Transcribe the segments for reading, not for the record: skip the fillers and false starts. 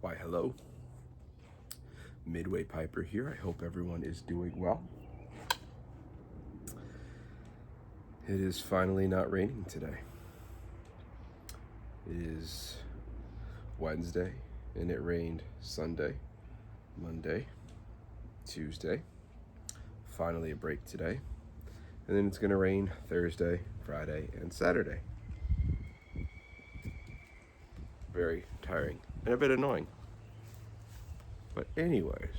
Why, hello. Midway Piper here. I hope everyone is doing well. It is finally not raining today. It is Wednesday, and it rained Sunday, Monday, Tuesday. Finally a break today. And then it's going to rain Thursday, Friday, and Saturday. Very tiring and a bit annoying. But anyways,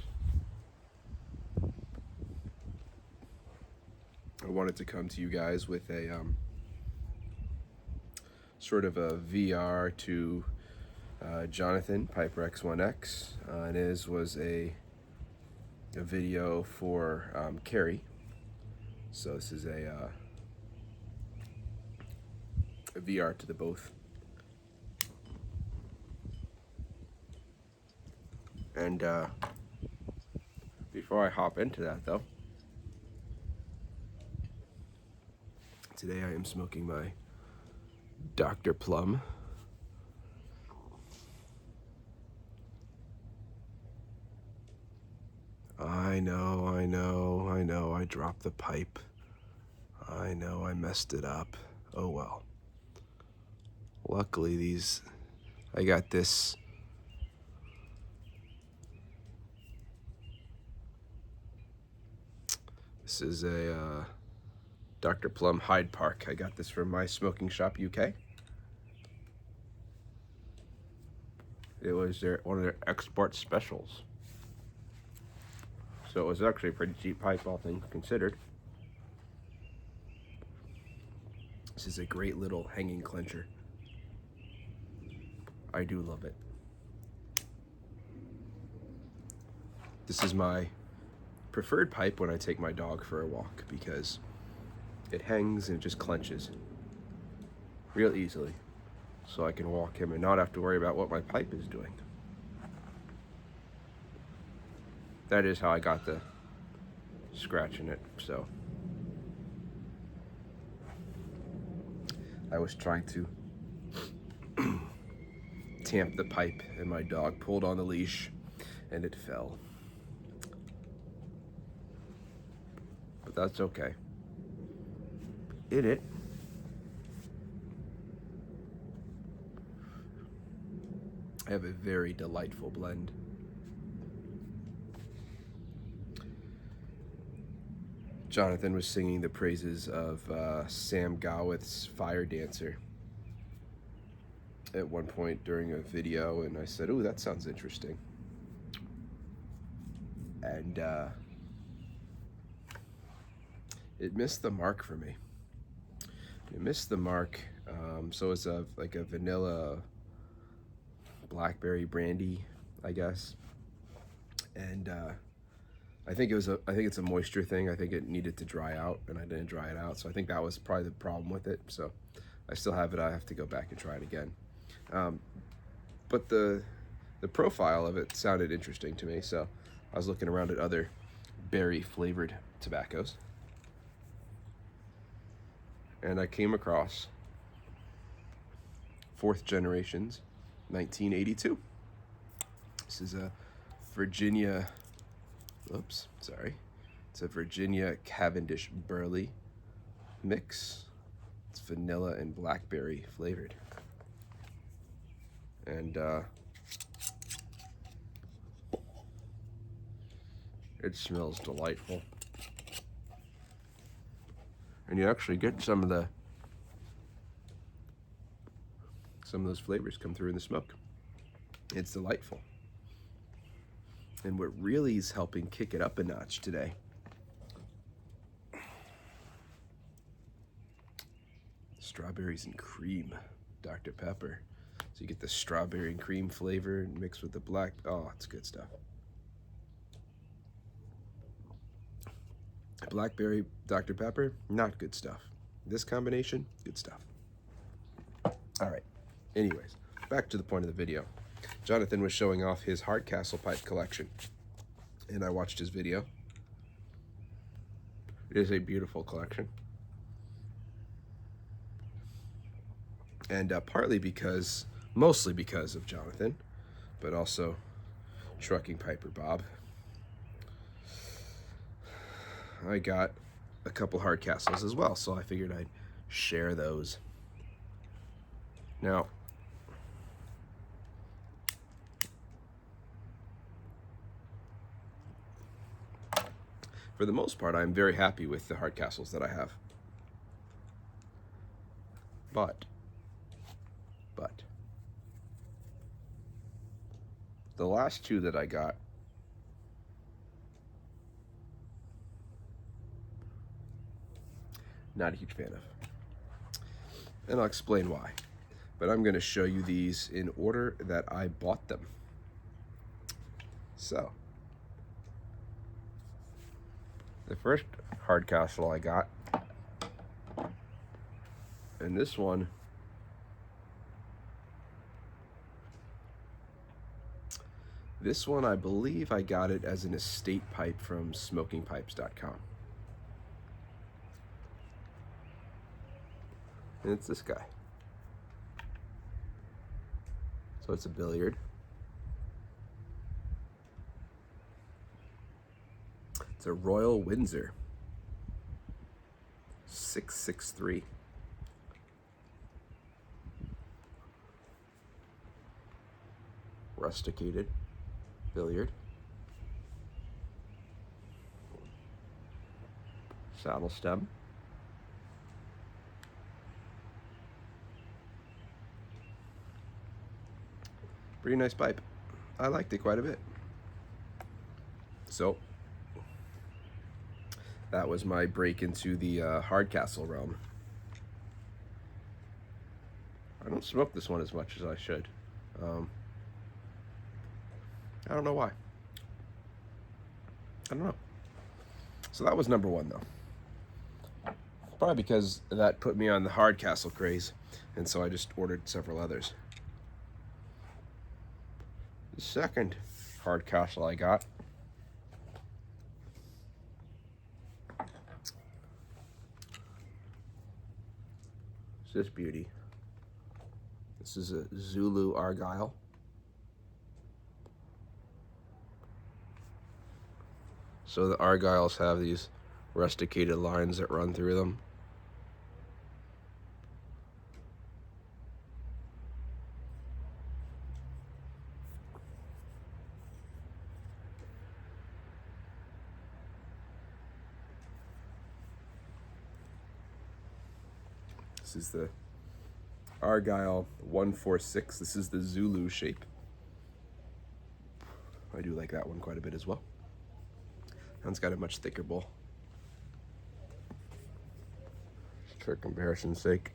I wanted to come to you guys with a sort of a VR to Jonathan Piper X1X, and his was a video for Carrie. So this is a VR to the both. And before I hop into that, though, today I am smoking my Dr. Plum. I know, I dropped the pipe. I know I messed it up. Oh well. Luckily I got this is a Dr. Plum Hyde Park. I got this from My Smoking Shop UK. It was one of their export specials. So it was actually a pretty cheap pipe, all things considered. This is a great little hanging clencher. I do love it. This is my preferred pipe when I take my dog for a walk because it hangs and it just clenches real easily. So I can walk him and not have to worry about what my pipe is doing. That is how I got the scratch in it, so. I was trying to tamp the pipe and my dog pulled on the leash and it fell. But that's okay. In it, I have a very delightful blend. Jonathan was singing the praises of Sam Gawith's Fire Dancer at one point during a video, and I said, "Ooh, that sounds interesting." And it missed the mark for me. It missed the mark. So it's like a vanilla blackberry brandy, I guess. And I think it's a moisture thing. I think it needed to dry out, and I didn't dry it out. So I think that was probably the problem with it. So I still have it. I have to go back and try it again. But the profile of it sounded interesting to me. So I was looking around at other berry flavored tobaccos, and I came across 4th Generations 1982. This is a Virginia, it's a Virginia Cavendish Burley mix. It's vanilla and blackberry flavored. And it smells delightful. And you actually get some of those flavors come through in the smoke. It's delightful. And what really is helping kick it up a notch today strawberries and cream Dr. Pepper. So you get the strawberry and cream flavor mixed with the black. Oh, it's good stuff. Blackberry Dr. Pepper, not good stuff. This combination, good stuff. All right. Anyways, back to the point of the video. Jonathan was showing off his Hardcastle pipe collection, and I watched his video. It is a beautiful collection. And mostly because of Jonathan, but also Trucking Piper Bob. I got a couple Hardcastles as well, so I figured I'd share those. Now, for the most part, I'm very happy with the Hardcastles that I have. But the last two that I got, not a huge fan of. And I'll explain why. But I'm going to show you these in order that I bought them. So, the first Hardcastle I got, and this one I believe I got it as an estate pipe from smokingpipes.com. And it's this guy. So it's a billiard. It's a Royal Windsor 663. Rusticated billiard. Saddle stem. Pretty nice pipe. I liked it quite a bit. So that was my break into the Hardcastle realm. I don't smoke this one as much as I should. I don't know why. I don't know. So that was number one, though. Probably because that put me on the Hardcastle craze, and so I just ordered several others. The second Hardcastle I got is this beauty. This is a Zulu Argyle. So the Argyles have these rusticated lines that run through them. This is the Argyle 146. This is the Zulu shape. I do like that one quite a bit as well. That one's got a much thicker bowl. Just for comparison's sake.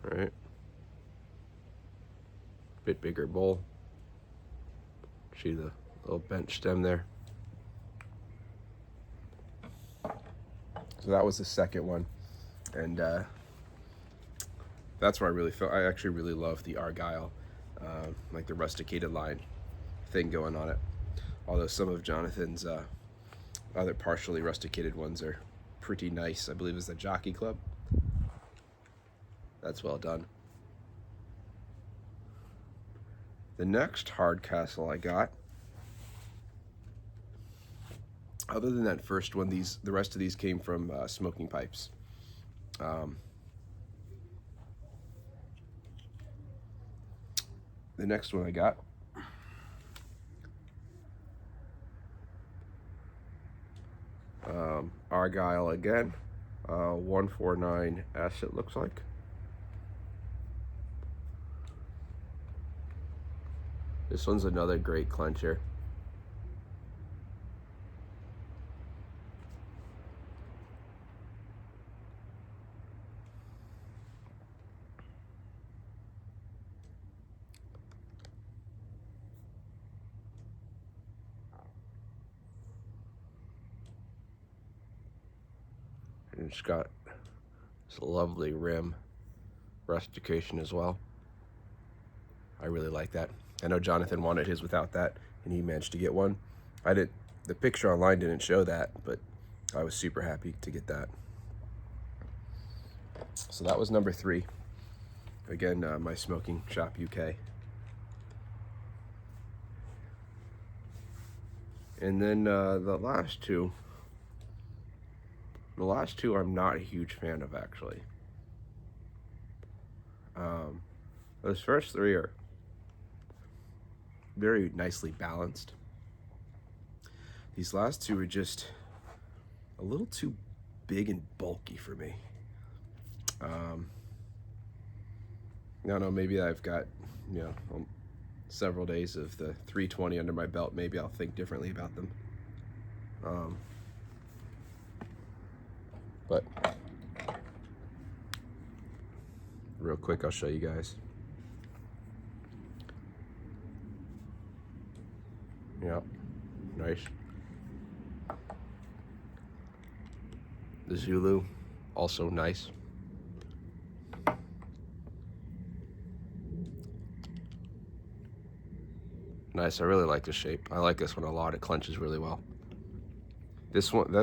All right. Bit bigger bowl. See the little bench stem there. So that was the second one, and that's where I really felt. I actually really love the Argyle, like the rusticated line thing going on it. Although some of Jonathan's other partially rusticated ones are pretty nice. I believe it's the Jockey Club. That's well done. The next Hardcastle I got, other than that first one, the rest of these came from Smoking Pipes. The next one I got Argyle again, 149S it looks like. This one's another great clencher. And it's got this lovely rim rustication as well. I really like that. I know Jonathan wanted his without that, and he managed to get one. The picture online didn't show that, but I was super happy to get that. So that was number 3. Again, my Smoking Shop UK. And then the last two I'm not a huge fan of, actually. Those first 3 are very nicely balanced. These last 2 are just a little too big and bulky for me. I don't know, maybe I've got, several days of the 320 under my belt. Maybe I'll think differently about them. But real quick, I'll show you guys. Yep, nice. The Zulu, also nice. Nice, I really like the shape. I like this one a lot. It clenches really well. This one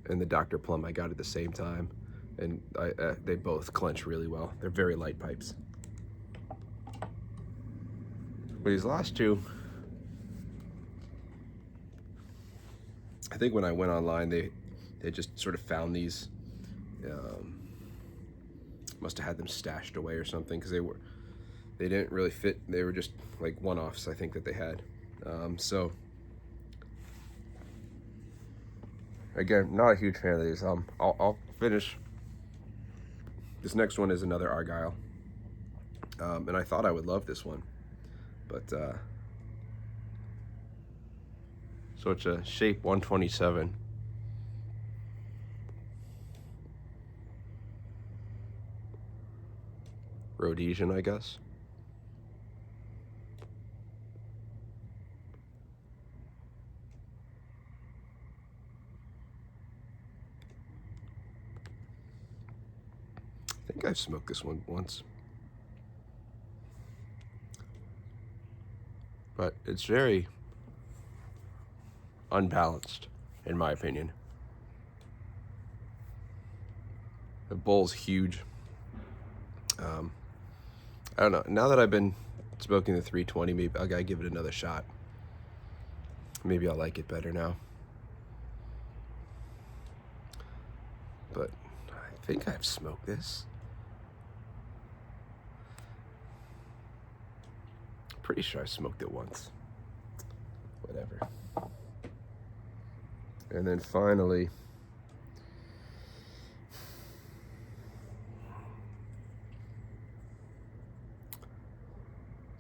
and the Dr. Plum I got at the same time, and they both clench really well. They're very light pipes. But these last 2, I think when I went online, they just sort of found these. Must have had them stashed away or something, because they didn't really fit. They were just like one-offs, I think, that they had. So again, not a huge fan of these. I'll finish. This next one is another Argyle, and I thought I would love this one, but so it's a Shape 127. Rhodesian, I guess. I think I've smoked this one once. But it's very unbalanced, in my opinion. The bowl's huge. I don't know. Now that I've been smoking the 320, maybe I gotta give it another shot. Maybe I'll like it better now. But I think I've smoked this. Pretty sure I smoked it once. Whatever. And then finally,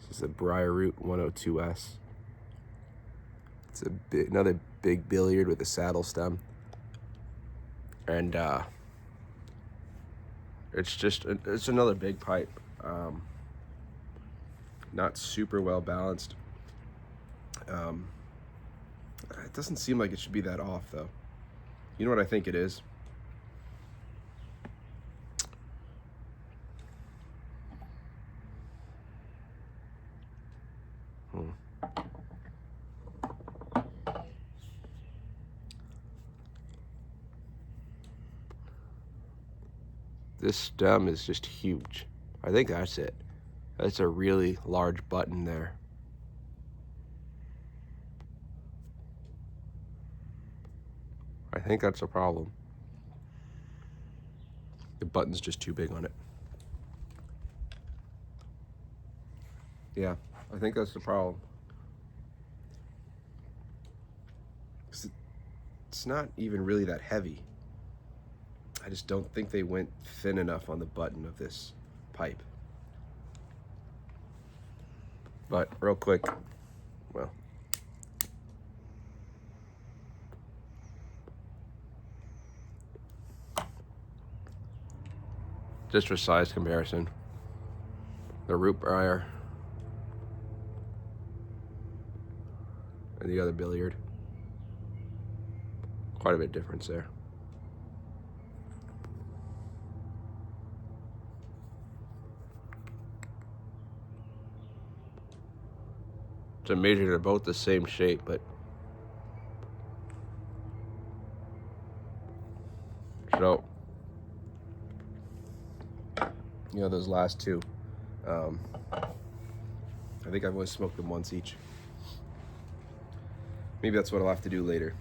this is a Briarroot 102S. It's another big billiard with a saddle stem. And it's another big pipe. Not super well balanced. It doesn't seem like it should be that off, though. You know what I think it is? This stem is just huge. I think that's it. That's a really large button there. I think that's a problem. The button's just too big on it. Yeah, I think that's the problem. It's not even really that heavy. I just don't think they went thin enough on the button of this pipe. But real quick, well, just for size comparison, the Root Briar and the other billiard, quite a bit difference there. It's amazing they're both the same shape, but so You know, those last two, I think I've only smoked them once each. Maybe that's what I'll have to do later.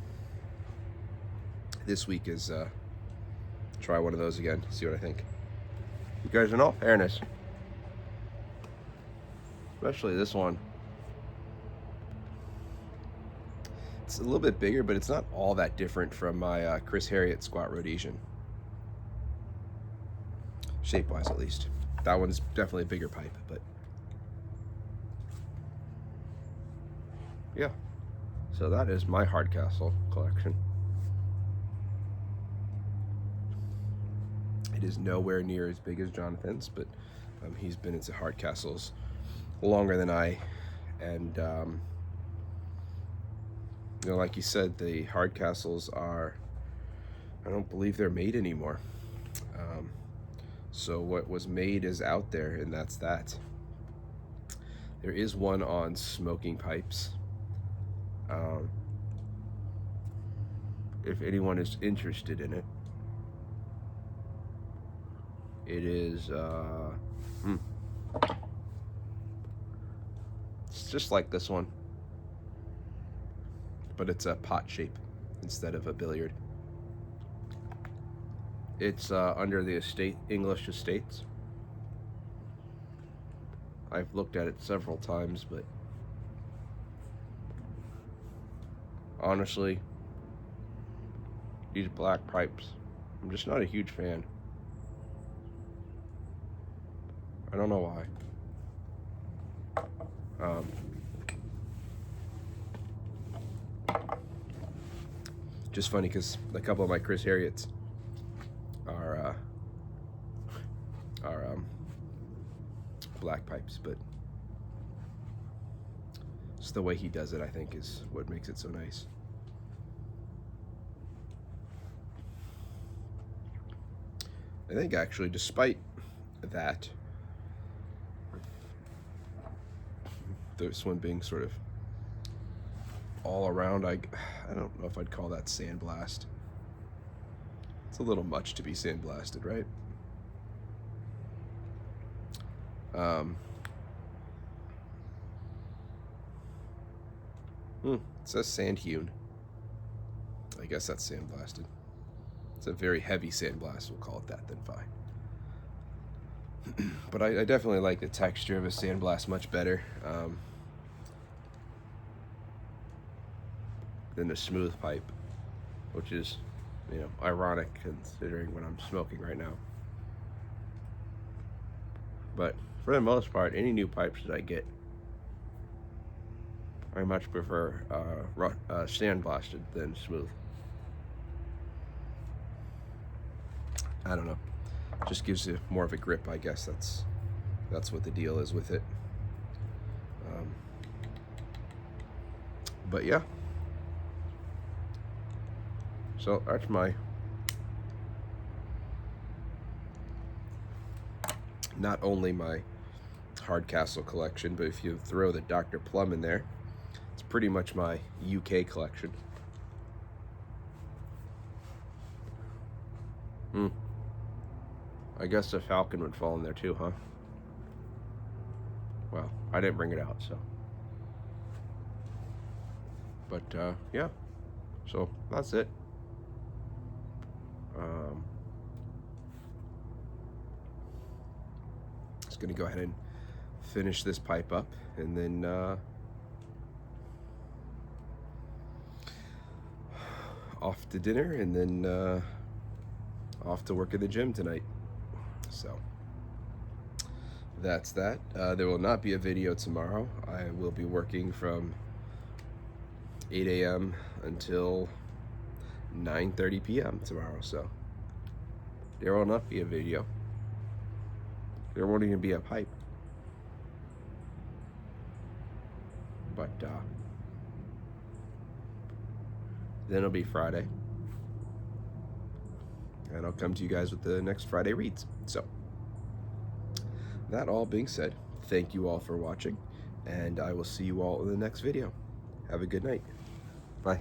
This week is try one of those again, see what I think. You guys, in all fairness, especially this one, it's a little bit bigger, but it's not all that different from my Chris Harriott Squat Rhodesian. Shape-wise, at least. That one's definitely a bigger pipe, but yeah. So that is my Hardcastle collection. It is nowhere near as big as Jonathan's, but he's been into Hardcastles longer than I. And you know, like you said, the Hardcastles are, I don't believe they're made anymore. So what was made is out there, and that's that. There is one on smoking pipes. If anyone is interested in it, it is it's just like this one, but it's a pot shape instead of a billiard. It's under the English estates. I've looked at it several times, but honestly, these black pipes, I'm just not a huge fan. I don't know why. Just funny because a couple of my Chris Harriotts are black pipes, but just the way he does it, I think, is what makes it so nice. I think actually, despite that, this one being sort of all around, I don't know if I'd call that sandblast. It's a little much to be sandblasted, right? It says sand hewn. I guess that's sandblasted. It's a very heavy sandblast, we'll call it that, then fine. But I definitely like the texture of a sandblast much better than a smooth pipe, which is, you know, ironic considering what I'm smoking right now. But for the most part, any new pipes that I get, I much prefer sandblasted than smooth. I don't know, just gives you more of a grip, I guess. That's what the deal is with it. But yeah, so that's my not only my Hardcastle collection, but if you throw the Dr. Plum in there, it's pretty much my UK collection. I guess the Falcon would fall in there too, huh? Well, I didn't bring it out, so. But yeah, so that's it. Just gonna go ahead and finish this pipe up, and then off to dinner, and then off to work at the gym tonight. So that's that. There will not be a video tomorrow. I will be working from 8 a.m. until 9:30 p.m. tomorrow, so there will not be a video. There won't even be a pipe. But then it'll be Friday, and I'll come to you guys with the next Friday reads. So that all being said, thank you all for watching, and I will see you all in the next video. Have a good night. Bye.